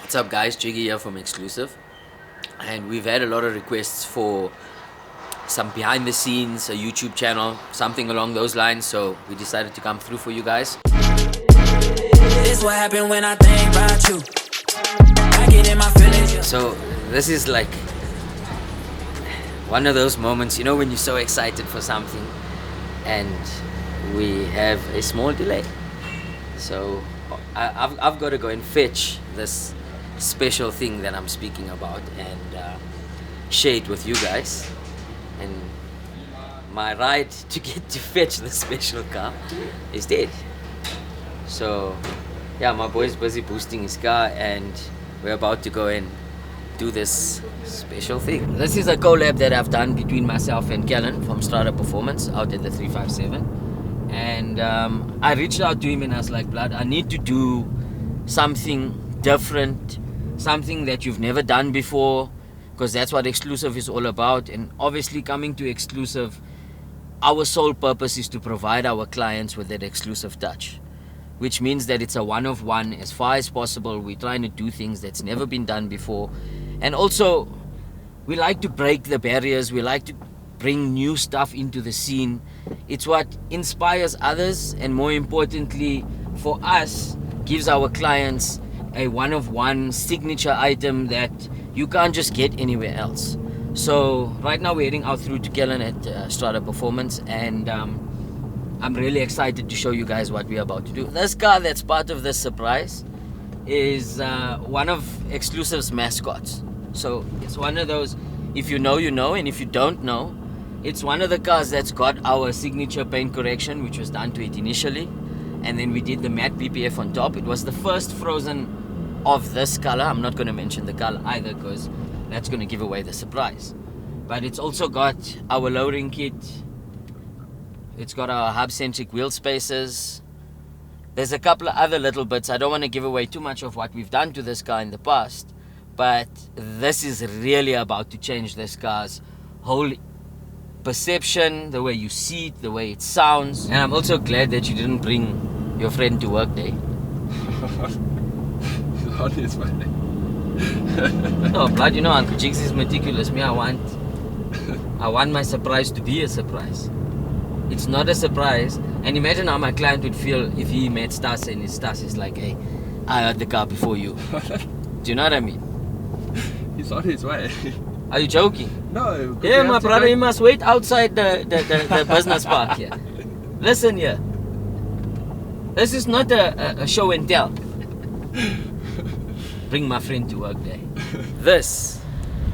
What's up guys, Jiggy here from Exclusive, and we've had a lot of requests for some behind the scenes, a YouTube channel, something along those lines, so we decided to come through for you guys. This what happened when I think about you. I get in my feelings. So this is like one of those moments, you know, when you're so excited for something and we have a small delay. So I've got to go and fetch this special thing that I'm speaking about and share it with you guys. And my ride to get to fetch the special car is dead. So yeah, my boy's busy boosting his car and we're about to go and do this special thing. This is a collab that I've done between myself and Kellen from Strata Performance out at the 357. And I reached out to him and I was like, blood, I need to do something different, something that you've never done before, because that's what Exclusive is all about. And obviously coming to Exclusive, our sole purpose is to provide our clients with that exclusive touch, which means that it's a one-of-one as far as possible. We're trying to do things that's never been done before. And also, we like to break the barriers. We like to bring new stuff into the scene. It's what inspires others, and more importantly, for us, gives our clients a one-of-one signature item that you can't just get anywhere else. So right now we're heading out through to Kellen at Strata Performance, and I'm really excited to show you guys what we're about to do. This car that's part of this surprise is one of Exclusive's mascots. So it's one of those, if you know, you know, and if you don't know, it's one of the cars that's got our signature paint correction, which was done to it initially, and then we did the matte PPF on top. It was the first frozen of this color. I'm not going to mention the color either because that's going to give away the surprise. But it's also got our lowering kit. It's got our hub-centric wheel spacers. There's a couple of other little bits. I don't want to give away too much of what we've done to this car in the past, but this is really about to change this car's whole perception, the way you see it, the way it sounds. And I'm also glad that you didn't bring your friend to work day. No, blood, you know, Uncle Jigs is meticulous. Me, I want my surprise to be a surprise. It's not a surprise. And imagine how my client would feel if he met Stas and Stas is like, hey, I had the car before you. Do you know what I mean? He's on his way. Are you joking? No. Yeah, my brother, you must wait outside the business park here. Listen here. This is not a show and tell. Bring my friend to work day. This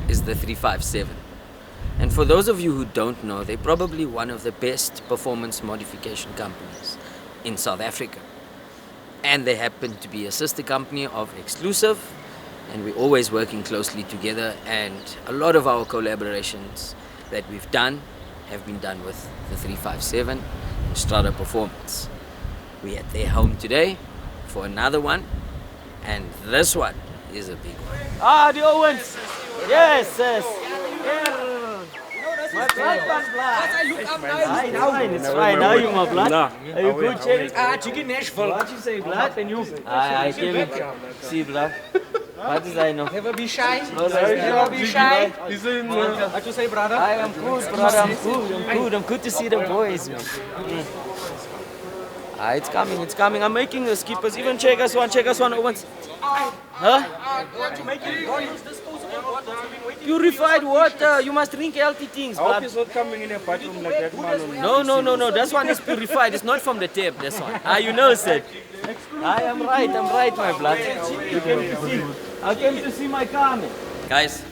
is the 357. And for those of you who don't know, they're probably one of the best performance modification companies in South Africa. And they happen to be a sister company of Exclusive, and we're always working closely together, and a lot of our collaborations that we've done have been done with the 357 and Strata Performance. We're at their home today for another one, and this one is a big one. Ah, the Owens! Yes, yes. My blood, it's fine. How are you, my blood? Are you good, Cherry? Chicken Nashville. What you say, blood? And you? I came in. See, blood. What is I know? Never be shy. Never be shy. What you say, brother? I am good, brother. I'm good. I'm good to see the boys, man. It's coming, it's coming. I'm making the skippers. Even check us one once. Huh? Purified water. You must drink healthy things, I hope it's not coming in a bathroom like that, man. No. This one is purified. It's not from the tap, this one. You know, sir. I am right, my blood. You came to see. I came to see my car, man. Guys,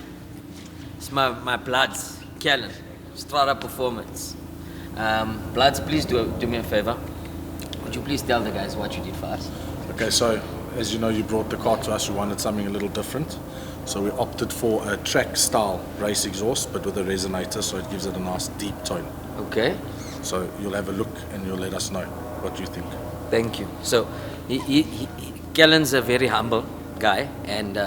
it's my bloods, Kellen, Strata Performance. Bloods, please do me a favor. Would you please tell the guys what you did for us? Okay, so as you know, you brought the car to us. You wanted something a little different. So we opted for a track style race exhaust, but with a resonator, so it gives it a nice deep tone. Okay. So you'll have a look and you'll let us know what you think. Thank you. So, Kellen's a very humble guy, and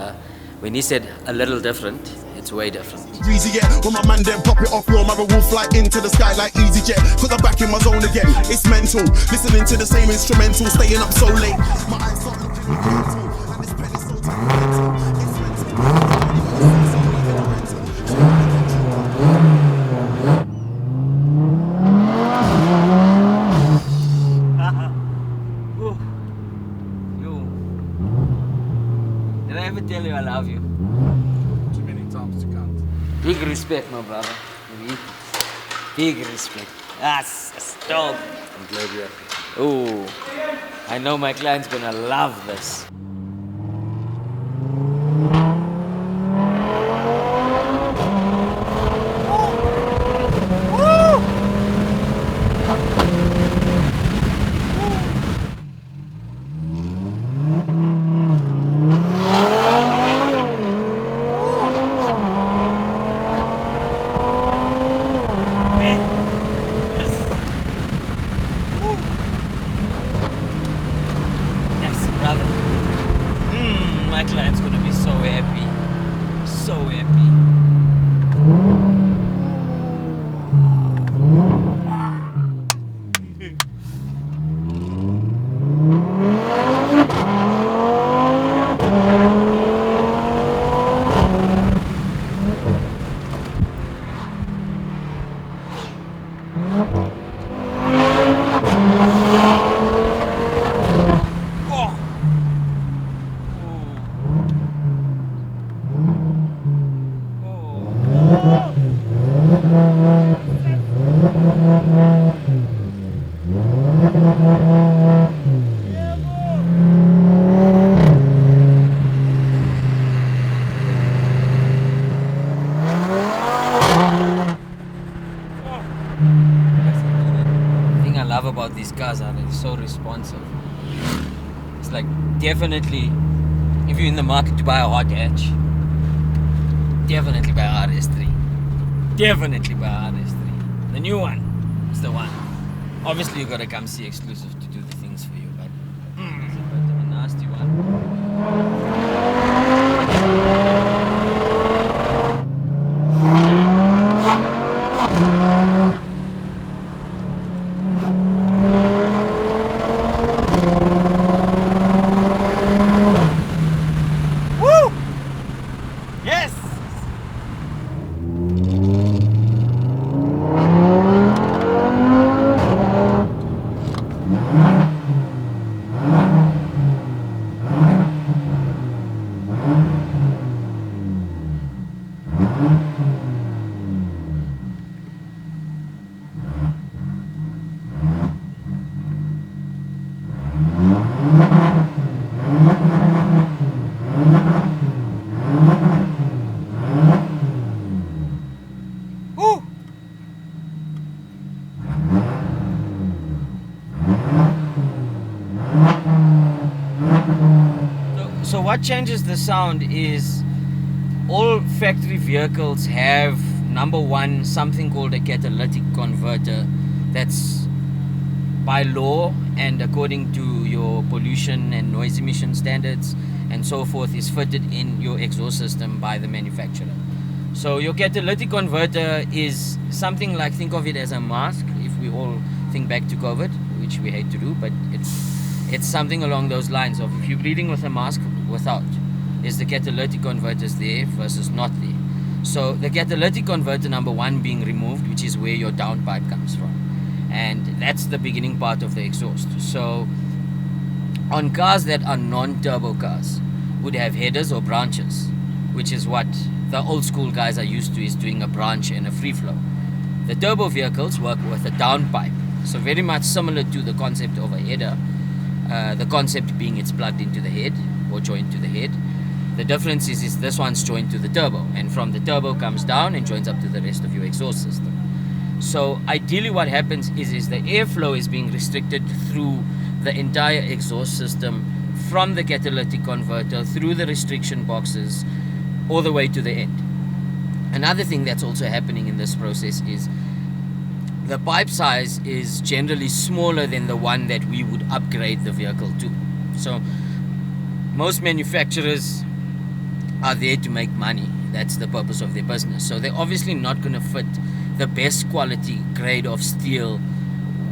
when he said a little different, it's way different. Easy yet, when my man then pop it off, your mother will fly into the sky like EasyJet. Cause I'm back in my zone again, it's mental. Listening to the same instrumental, staying up so late. My eyes start looking mental, and this pen is so Did I ever tell you I love you? Too many times to count. Big respect, my brother. Big respect. That's dope. I'm glad you're happy. Ooh, I know my client's gonna love this. Yes, brother. My client's gonna be so happy. So happy. The thing I love about these cars are they're so responsive. It's like definitely, if you're in the market to buy a hot hatch, definitely buy a RS3. Definitely buy a RS3. The new one is the one. Obviously you gotta come see exclusive to do the things for you, but it's a bit of a nasty one. Woo! Yes! Woo! So what changes the sound is all factory vehicles have, number one, something called a catalytic converter that's by law and according to your pollution and noise emission standards and so forth is fitted in your exhaust system by the manufacturer. So your catalytic converter is something like, think of it as a mask, if we all think back to COVID, which we hate to do, but it's something along those lines of if you're breathing with a mask without, is the catalytic converters there versus not there. So the catalytic converter number one being removed, which is where your downpipe comes from. And that's the beginning part of the exhaust. So on cars that are non-turbo cars would have headers or branches, which is what the old school guys are used to, is doing a branch and a free flow. The turbo vehicles work with a downpipe, so very much similar to the concept of a header, the concept being it's plugged into the head or joined to the head. The difference is this one's joined to the turbo, and from the turbo comes down and joins up to the rest of your exhaust system. So ideally what happens is the airflow is being restricted through the entire exhaust system from the catalytic converter through the restriction boxes all the way to the end. Another thing that's also happening in this process is the pipe size is generally smaller than the one that we would upgrade the vehicle to. So most manufacturers are there to make money. That's the purpose of their business. So they're obviously not going to fit the best quality grade of steel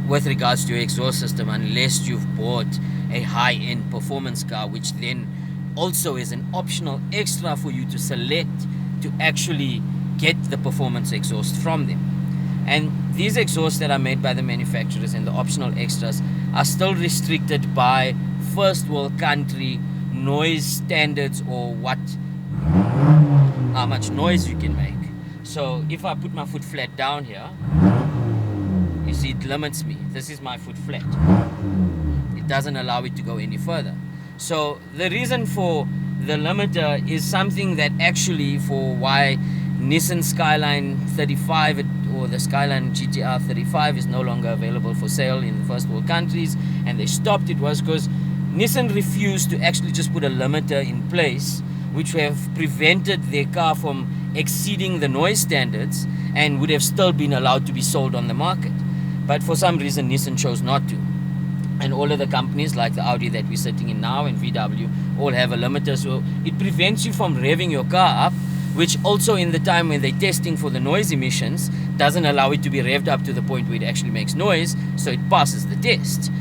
with regards to your exhaust system unless you've bought a high-end performance car, which then also is an optional extra for you to select to actually get the performance exhaust from them. And these exhausts that are made by the manufacturers and the optional extras are still restricted by first world country noise standards or how much noise you can make. So if I put my foot flat down here, you see it limits me. This is my foot flat. It doesn't allow it to go any further. So the reason for the limiter is something that actually for why Nissan Skyline 35 or the Skyline GTR 35 is no longer available for sale in the first world countries, and they stopped it, was because Nissan refused to actually just put a limiter in place, which would have prevented their car from exceeding the noise standards and would have still been allowed to be sold on the market. But for some reason Nissan chose not to. And all of the companies like the Audi that we're sitting in now and VW all have a limiter, so it prevents you from revving your car up, which also in the time when they're testing for the noise emissions doesn't allow it to be revved up to the point where it actually makes noise, so it passes the test.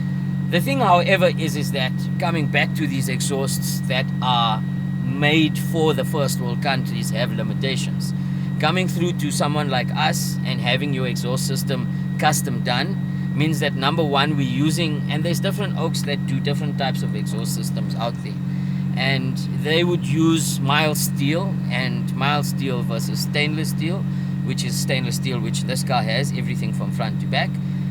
The thing, however, is that coming back to these exhausts that are made for the first world countries have limitations. Coming through to someone like us and having your exhaust system custom done means that number one, we're using, and there's different oaks that do different types of exhaust systems out there, and they would use mild steel, and mild steel versus stainless steel, which is stainless steel, which this car has, everything from front to back,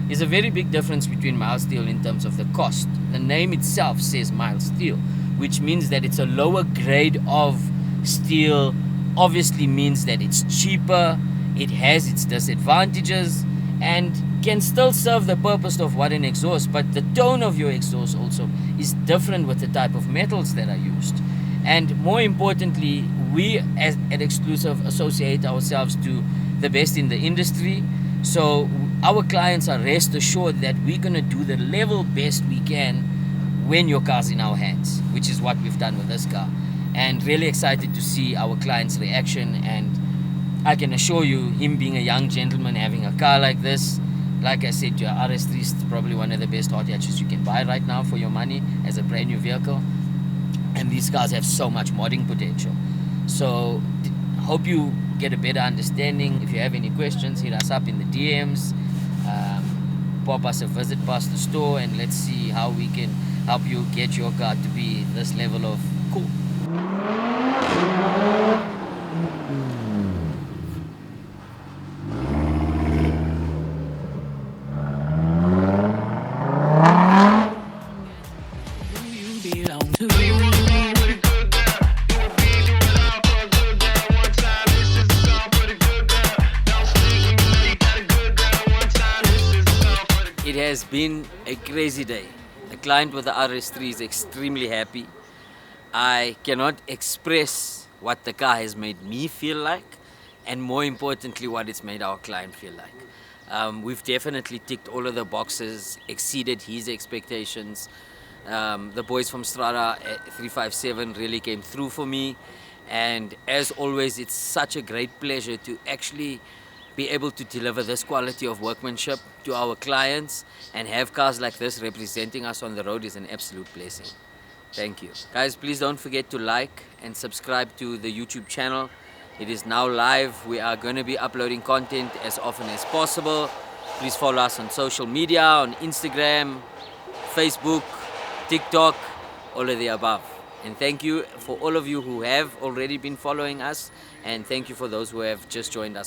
is a very big difference between mild steel in terms of the cost. The name itself says mild steel, which means that it's a lower grade of steel, obviously means that it's cheaper, it has its disadvantages, and can still serve the purpose of what an exhaust, but the tone of your exhaust also is different with the type of metals that are used. And more importantly, we as at Exclusive associate ourselves to the best in the industry, so our clients are rest assured that we're going to do the level best we can when your car's in our hands, which is what we've done with this car. And really excited to see our client's reaction, and I can assure you, him being a young gentleman having a car like this, like I said, your RS3 is probably one of the best hot hatches you can buy right now for your money as a brand new vehicle. And these cars have so much modding potential. So hope you get a better understanding. If you have any questions, hit us up in the DMs, pop us a visit past the store, and let's see how we can help you get your car to be this level of cool. It has been a crazy day. The client with the RS3 is extremely happy. I cannot express what the car has made me feel like, and more importantly, what it's made our client feel like. We've definitely ticked all of the boxes, exceeded his expectations. The boys from Strada 357 really came through for me, and as always, it's such a great pleasure to actually be able to deliver this quality of workmanship to our clients, and have cars like this representing us on the road is an absolute blessing. Thank you. Guys, please don't forget to like and subscribe to the YouTube channel. It is now live. We are going to be uploading content as often as possible. Please follow us on social media, on Instagram, Facebook, TikTok, all of the above. And thank you for all of you who have already been following us, and thank you for those who have just joined us.